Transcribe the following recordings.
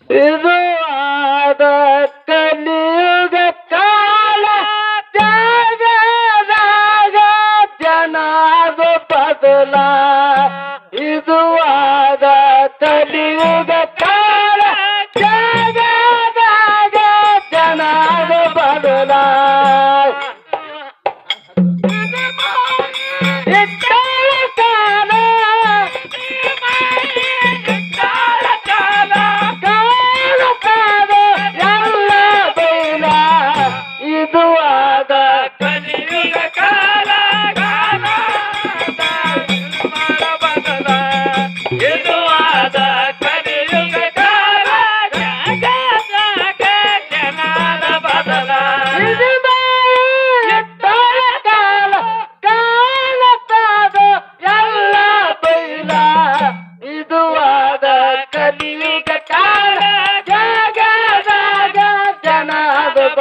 ಇದು ಆದ ಕಲಿಯುಗ ಕಾಲ ಜಾಗದಾಗ ಜನಾದ ಬದಲ ಇದು ಆದ ಕಲಿಯುಗ ಕಾಲ ಜಾಗದಾಗ ಜನಾದ ಬದಲ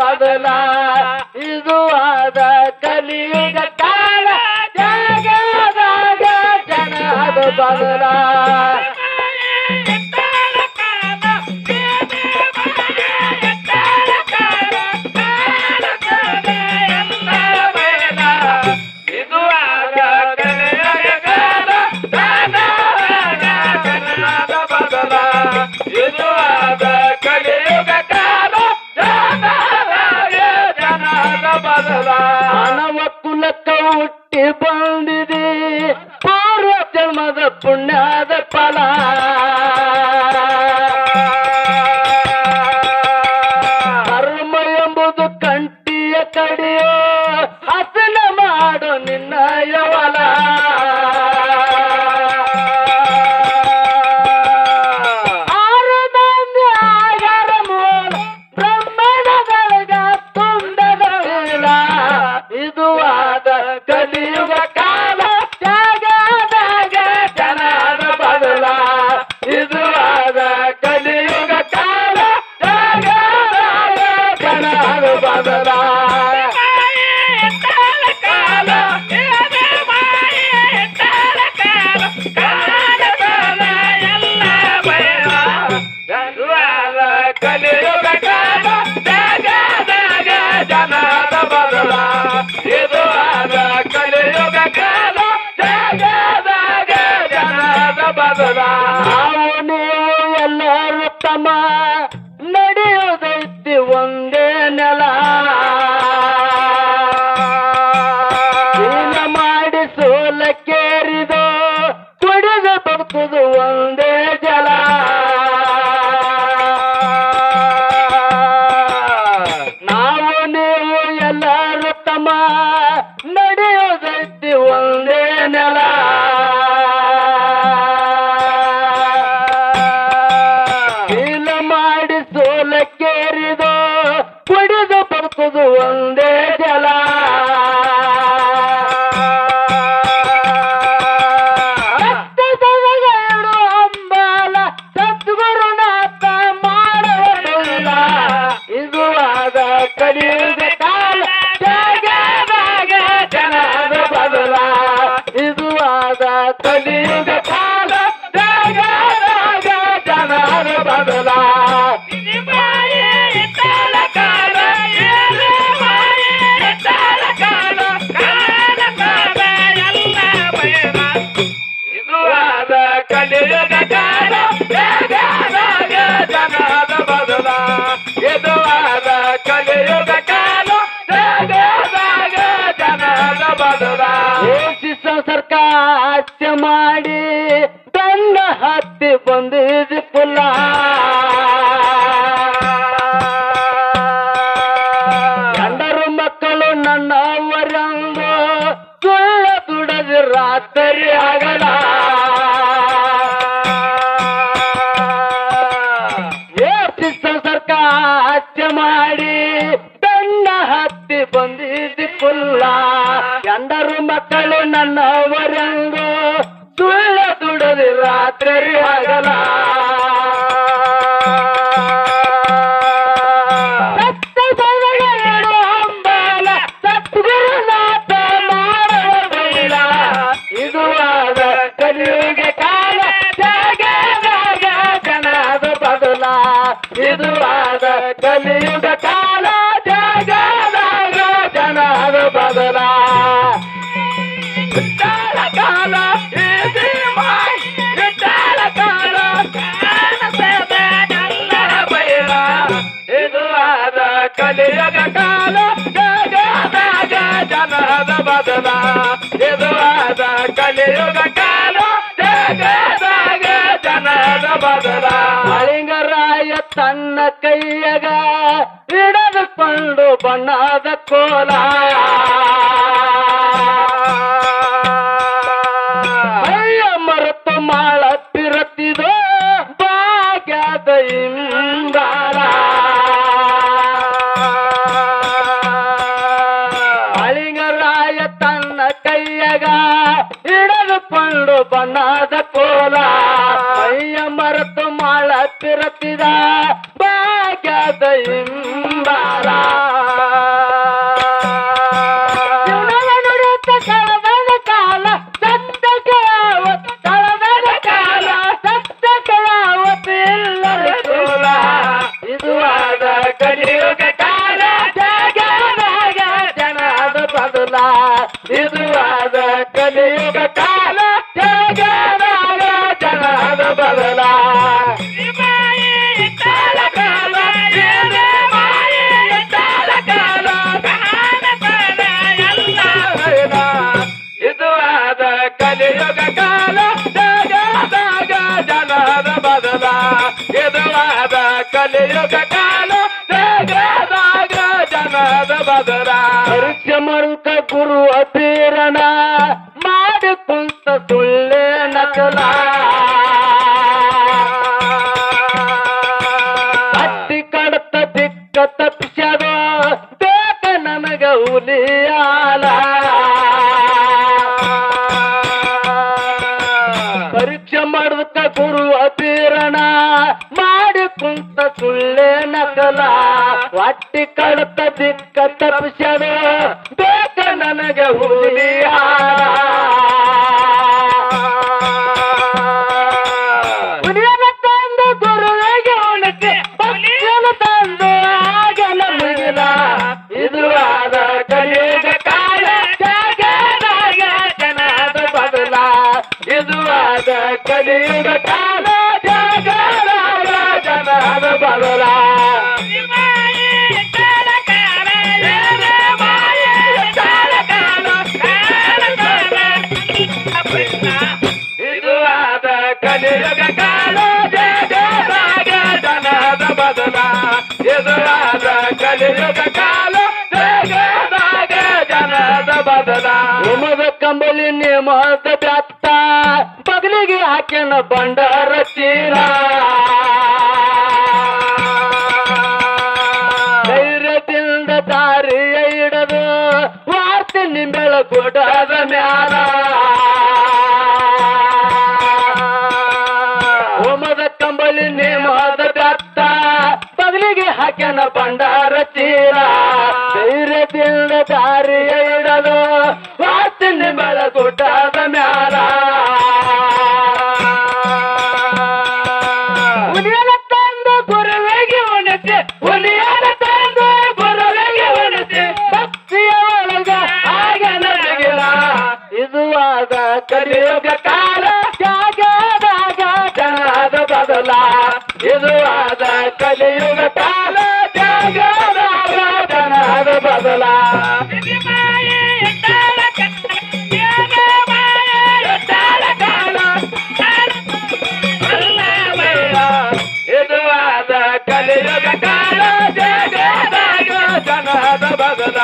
ಬದಲ ಇದು ಆದ ಕಲಿಯುಗ ಕಾಲ ಜಾಗದಾಗ ಜನದ ಬದಲ ಇದು ಆದ ಕಲಿಯುಗ ಕಾಲ ಜನದ ಬದಲ ಇದು ಆದ ಕಲಿಯುಗ ಕಾಲ ಮಾನವ ಕುಲಕ್ಕ ಹುಟ್ಟಿ ಬಂದಿದೆ ಪೂರ್ವ ಜನ್ಮದ ಪುಣ್ಯದ ಫಲ ಕರ್ಮ ಎಂಬುದು ಕಂಟಿಯ ಕಡಿಯೋ ಹಸನ ಮಾಡು ನಿನ್ನ ಯವಲ ಕಲಿಯುಗ ಕಾಲ ಜಾಗದಾಗ ಜನದ ಬದಲ ಇದು ಆದ ಕಲಿಯುಗ ಕಾಲ ಜಾಗದಾಗ ಜನದ ಬದಲ ಕಲಿಯುಗ ಕಾಲ ಜಾಗದಾಗ ಜನದ ಬದಲ ಇದು ಆದ ಕಲಿಯುಗ ಕಾಲ ಜಾಗದಾಗ ಜನದ ಬದಲ ನಾವು ನೀವು ಎಲ್ಲರೂ ತಮ್ಮ ನಡೆಯುವುದೈತಿ ಒಂದೇ ನೆಲ ಹೀನ ಮಾಡಿ ಸೋಲಕ್ಕೇರಿದು ಕುಡಿದು ಬದುಕುದು ಒಂದೇ ಜಲ ನಾವು ನೀವು ಎಲ್ಲರೂ ತಮ್ಮ ನಡೆಯುವುದೈತಿ ಒಂದೇ ನೆಲ ಹೀನ ಮಾಡಿ ಸೋಲಕ್ಕೇರಿದು ಕುಡಿದು ಬದುಕುದು ಒಂದೇ ಜಲ ಅಂಬಾಲ ಸದ್ಗುರುನಾಥ ಮಾಡುವುದಿಲ್ಲ ಇದು ಆದ ಕಲಿಯುಗ ಕಾಲ ಜಾಗದಾಗ ಜನದ ಬದಲ ಇದು ಆದ ಕಲಿಯುಗ ಕಾಲ ಜಾಗದಾಗ ಜನದ ಬದಲ ಇದು ಆದ ಕಲಿಯುಗ ಕಾಲ ಜಾಗದಾಗ ಜನದ ಬದಲ ಇದು ಆದ ಕಲಿಯುಗ ಕಾಲ ಜಾಗದಾಗ ಜನದ ಬದಲ ಸರ್ಕಾರ ಮಾಡಿ ತನ್ನ ಹತ್ತಿ ಬಂದಿದ್ದು ಕುಲ್ಲ ಗಂಡರು ಮಕ್ಕಳು ನನ್ನವರಂದು ಸುಳ್ಳ ದುಡದು ರಾತ್ರಿ ಆಗಲ ಸರ್ಕಾರ ಮಾಡಿ ತನ್ನ ಹತ್ತಿ ಬಂದಿದ್ದು ಕುಲ್ಲ ಗಂಡರು ಮಕ್ಕಳು ನನ್ನವರಂದು ಸುಳ್ಳ ದುಡದು ರಾತ್ರಿ ಆಗಲ ಇದು ಆದ ಕಲಿಯುಗ ಕಾಲ ಜಗದಾಗ ಜನರ ಬದಲ ವಿಠ್ಠಲ ಕಾಲ ಇದು ವಿಠ್ಠಲ ಕಾಲ ಎಲ್ಲರ ಬೈರ ಇದು ಆದ ಕಲಿಯುಗ ಕಾಲ ಜಗದಾಗ ಜನರ ಬದಲ ಇದು ಆದ ಕಲಿಯುಗ ಕಾಲ ಜಗದಾಗ ಜನರ ಬದಲ ಮಳಿಂಗರಾಯ ತನ್ನ ಕೈಯಾಗ ಹಿಡಿದುಕೊಂಡು ಬಣ್ಣದ ಕೋಲ ಅಯ್ಯ ಮರೆತು ಮಾಡತ್ತಿರತ್ತಿದೋ ಭಾಗ್ಯದ ಇಂಗಾಲ ಮಳಿಂಗರಾಯ ತನ್ನ ಕೈಯಾಗ ಹಿಡಿದುಕೊಂಡು ಬಣ್ಣದ ಕೋಲ ಅಯ್ಯ ಮರೆತು ಮಾಡತ್ತಿರತ್ತಿದ ಭಾಗ್ಯದ ಇಂಗಾಲ ನುಡಿಯುತ್ತ ಕಳೆದ ಕಾಲ ಸತ್ಯಕ್ಕೆ ಕಳೆದ ಕಾಲ ಸತ್ಯಕ್ಕೆ ಇಲ್ಲದ ಕೋಲ ಇದು ಆದ ಕಲಿಯುಗ ಕಾಲ ಜಗದಾಗ ಜನದ ಬದಲ ಇದು ಆದ ಕಲಿಯುಗ ಕಾಲ ಜಗದಾಗ ಜನದ ಬದಲ ಇದು ಆದ ಕಲಿಯುಗ ಕಾಲ ಜಗದಾಗ ಜನದ ಬದಲ ಇದು ಆದ ಕಲಿಯುಗ ಕಾಲ ಜಗದಾಗ ಜನದ ಬದಲ ಪರೀಕ್ಷೆ ಮರುಕ ಗುರು ಅಪೀರಣ ಮಾಡಿ ಕುಂತ ಸುಳ್ಳೆ ನಕಲ ಅಟ್ಟಿ ಕಡತ ದಿಕ್ಕ ತಪ್ಪಿಸ್ಯದ ಬೇಕ ನನಗ ಹುಲಿಯಾಲ ಪರೀಕ್ಷೆ ಮಾಡುತ್ತ ಗುರು ಅಪೀರಣ ಮಾಡಿ ಕುಂತ ಸುಳ್ಳೆ ನಕಲ ಒಟ್ಟಿ ಕಡತ ದಿಕ್ಕ ತಪ್ಪಿಸ್ಯದ ಬೇಕ ನನಗೆ ಹುಲಿಯಾಲ ಹುಲಿಯನ ತಂದು ಗುರುವಿಗೆ ಉಣಿಸಿ ಭಕ್ತಿಯನ ತಂದು ಆಗಲ ಮುಗಿಲ ಇದು ಆದ ಕಲಿಯುಗ ಕಾಲ ಜಗದಾಗ ಜನದ ಬದಲ ಇದು ಆದ ಕಲಿಯುಗ ಕಾಲ ಜಗದಾಗ ಜನದ ಬದಲ ಇದು ಆದ ಕಲಿಯುಗ ಕಾಲ ಜಗದಾಗ ಜನದ ಬದಲ ಇದು ಆದ ಕಲಿಯುಗ ಕಾಲ ಜಗದಾಗ ಜನದ ಬದಲ ಉಮದ ಕಂಬಳಿ ನೇಮದ ಬೆತ್ತ ಬಗಲಿಗೆ ಹಾಕ್ಯನ ಬಂಡಾರ ಚೀರ ಧೈರ್ಯದಿಂದ ದಾರಿಯ ಹಿಡದು ವಾರ್ತೆ ನಿಂಬೆಳ ಗುಡದ ಮ್ಯಾಲ ಹೋಮದ ಕಂಬಳಿ ನೇಮದ ಬೆತ್ತ ಬಗಲಿಗೆ ಹಾಕ್ಯನ ಬಂಡಾರ ಚೀರ ಧೈರ್ಯದಿಂದ ದಾರಿಯ ಹಿಡದು ವಾರ್ತೆ ನಿಂಬೆಳ ಗುಡ್ಡದ ಮ್ಯಾಲ ಹುಲಿಯನ ತಂದು ಗುರುವಿಗೆ ಉಣಿಸಿ ಹುಲಿಯನ ತಂದು ಗುರುವಿಗೆ ಉಣಿಸಿ ಭಕ್ತಿಯ ಒಳಗ ಆಗ ನನಗಿಲ್ಲ ಇದು ಆದ ಕಲಿಯುಗ ಕಾಲ ಜಗದಾಗ ಜನದ ಬದಲ ಇದು ಆದ ಕಲಿಯುಗ ಕಾಲ ಜಗದಾಗ ಜನದ ಬದಲ ಇದು ಆದ ಕಲಿಯುಗ ಕಾಲ ಜಗದಾಗ ಜನದ ಬದಲ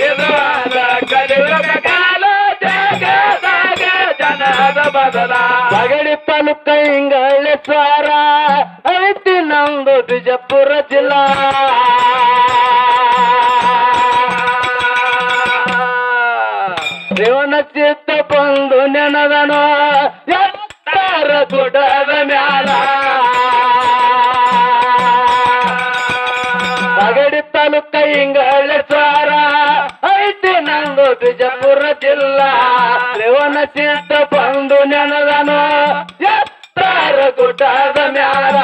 ಇದು ಆದ ಕಲಿಯುಗ ಕಾಲ ಜಗದಾಗ ಜನದ ಬದಲ ಬಗಡಿ ತಾಲೂಕ ಇಂಗಳೇಶ್ವರ ಐತಿ ನಮ್ದು ಬಿಜಾಪುರ ಜಿಲ್ಲಾ ರೇವಣ ಚಿತ್ತ ಬಂದು ನೆನದನೋ ಎತ್ತರ ಗುಡದ ಮ್ಯಾಲ ಬಗಡಿ ತಾಲೂಕ ಇಂಗಳೇಶ್ವರ ಐತಿ ನಂದು ಬಿಜಾಪುರ ಜಿಲ್ಲಾ ರೇವಣ ಚಿತ್ತ ಬಂದು ನೆನದನೋ ಎತ್ತರ ಗುಡದ ಮ್ಯಾಲ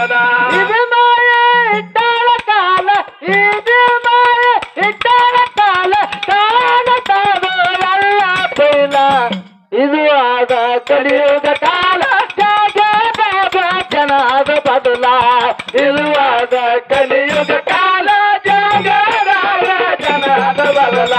ಬದಲ ಇದು ಮಾಯ ಇಟ್ಟಾಳ ಕಾಲ ಇದು ಮಾಯ ಇಟ್ಟಾಳ ಕಾಲ ಕಾಲ ತಾನು ಎಲ್ಲ ಪೈಲ ಇದು ಆದ ಕಲಿಯುಗ ಕಾಲ ಜಾಗ ಜನದ ಬದಲ ಇದು ಆದ ಕಲಿಯುಗ ಕಾಲ ಜಾಗ ಜನದ ಬದಲ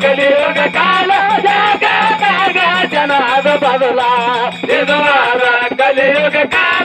ಕಲಿಯುಗ ಕಾಲ ಜಾಗ ಜನದ ಬದಲ ಇದು ಕಲಿಯುಗ ಕಾಲ